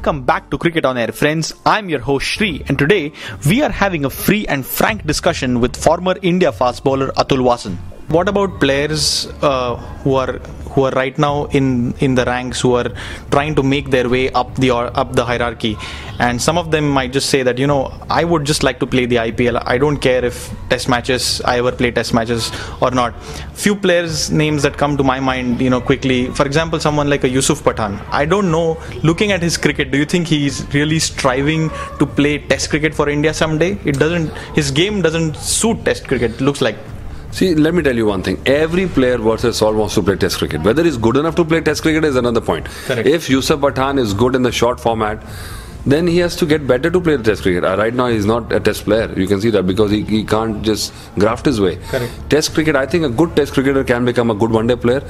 Welcome back to Cricket on Air, friends. I'm your host Shri, and today we are having a free and frank discussion with former India fast bowler Atul Wasan. What about players who are right now in the ranks, who are trying to make their way up the hierarchy, and some of them might just say that, I would just like to play the IPL. I don't care if I ever play test matches or not. Few players names that come to my mind, quickly. For example, someone like a Yusuf Pathan. I don't know. Looking at his cricket, do you think he's really striving to play test cricket for India someday? His game doesn't suit test cricket. It looks like. See, let me tell you one thing. Every player versus all wants to play test cricket. Whether he's good enough to play test cricket is another point. Correct. If Yusuf Pathan is good in the short format, then he has to get better to play test cricket. Right now he's not a test player. You can see that because he can't just graft his way. Correct. Test cricket, I think a good test cricketer can become a good one-day player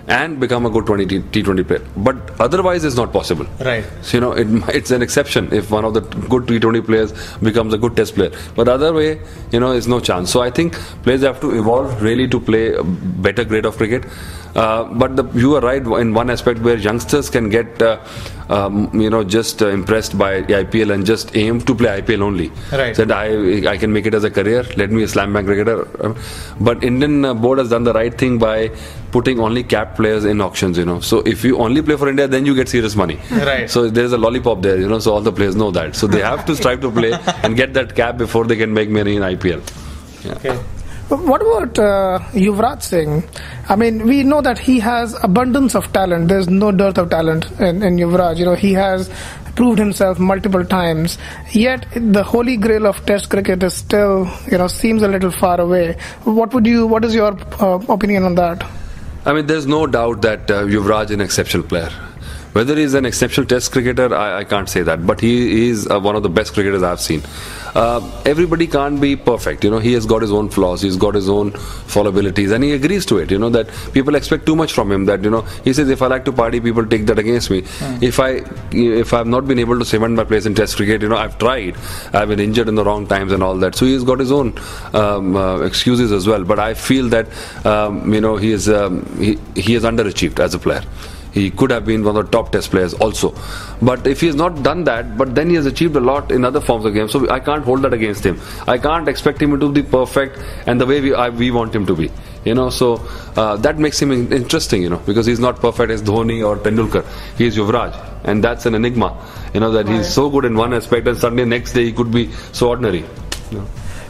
and become a good T20 player. But otherwise it's not possible. Right. So, it's an exception if one of the good T20 players becomes a good test player. But other way, it's no chance. So I think players have to evolve really to play a better grade of cricket. But you are right in one aspect where youngsters can get just impressed by IPL and just aim to play IPL only. Right. Said I can make it as a career. Let me a slam bang cricketer. But Indian board has done the right thing by putting only capped players in auctions. So if you only play for India, then you get serious money. Right. So there's a lollipop there. So all the players know that. So they have to strive to play and get that cap before they can make money in IPL. Yeah. Okay. What about Yuvraj Singh? I mean, we know that he has abundance of talent. There's no dearth of talent in Yuvraj. He has proved himself multiple times. Yet the holy grail of Test cricket is still, seems a little far away. What is your opinion on that? I mean, there's no doubt that Yuvraj is an exceptional player. Whether he's an exceptional test cricketer, I can't say that. But he is one of the best cricketers I've seen. Everybody can't be perfect. He has got his own flaws. He's got his own fallibilities. And he agrees to it, that people expect too much from him. That, he says, if I like to party, people take that against me. If I've not been able to cement my place in test cricket, I've tried. I've been injured in the wrong times and all that. So he's got his own excuses as well. But I feel that, he has underachieved as a player. He could have been one of the top test players also. But if he has not done that, but then he has achieved a lot in other forms of game. So I can't hold that against him. I can't expect him to be perfect and the way we want him to be. So that makes him interesting, because he's not perfect as Dhoni or Tendulkar. He is Yuvraj. And that's an enigma, that he's so good in one aspect and suddenly next day he could be so ordinary.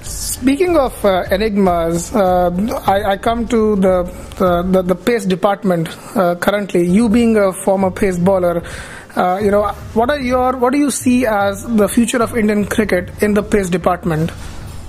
Speaking of enigmas, I come to the pace department currently. You being a former pace bowler, what do you see as the future of Indian cricket in the pace department?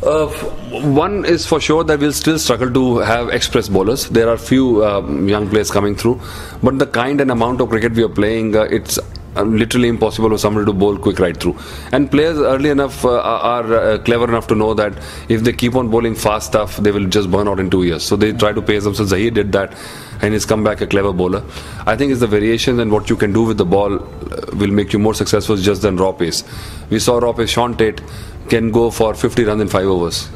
One is for sure that we'll still struggle to have express bowlers. There are few young players coming through, but the kind and amount of cricket we are playing, it's literally impossible for somebody to bowl quick right through. And players early enough are clever enough to know that if they keep on bowling fast stuff, they will just burn out in 2 years. So they try to pace themselves. Zahir did that and he's come back a clever bowler. I think it's the variation and what you can do with the ball will make you more successful just than raw pace. We saw raw pace. Sean Tate can go for 50 runs in 5 overs.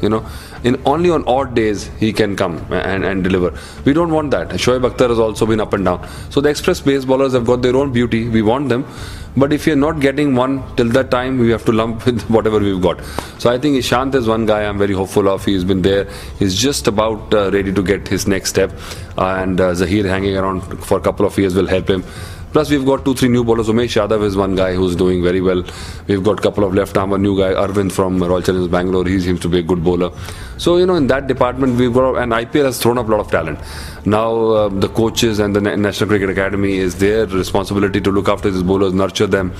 Only on odd days he can come and deliver. We don't want that. Shoaib Akhtar has also been up and down. So the express pace bowlers have got their own beauty. We want them. But if you're not getting one till that time, we have to lump with whatever we've got. So I think Ishant is one guy I'm very hopeful of. He's been there. He's just about ready to get his next step. And Zahir hanging around for a couple of years will help him. Plus we've got 2-3 new bowlers. Umesh Yadav is one guy who's doing very well. We've got a couple of left arm, a new guy, Arvind from Royal Challengers Bangalore. He seems to be a good bowler. So, in that department we've got, and IPL has thrown up a lot of talent. Now the coaches and the National Cricket Academy is their responsibility to look after these bowlers, nurture them,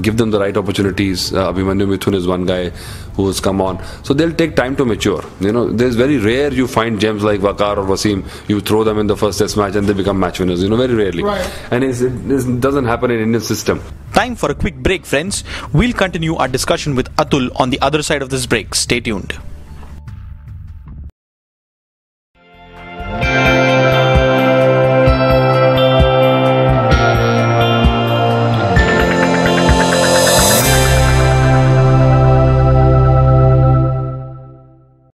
give them the right opportunities. Abhimanyu Mithun is one guy who has come on. So they'll take time to mature. There's very rare you find gems like Waqar or Wasim. You throw them in the first test match and they become match winners. Very rarely. Right. And it doesn't happen in Indian system. Time for a quick break, friends. We'll continue our discussion with Atul on the other side of this break. Stay tuned.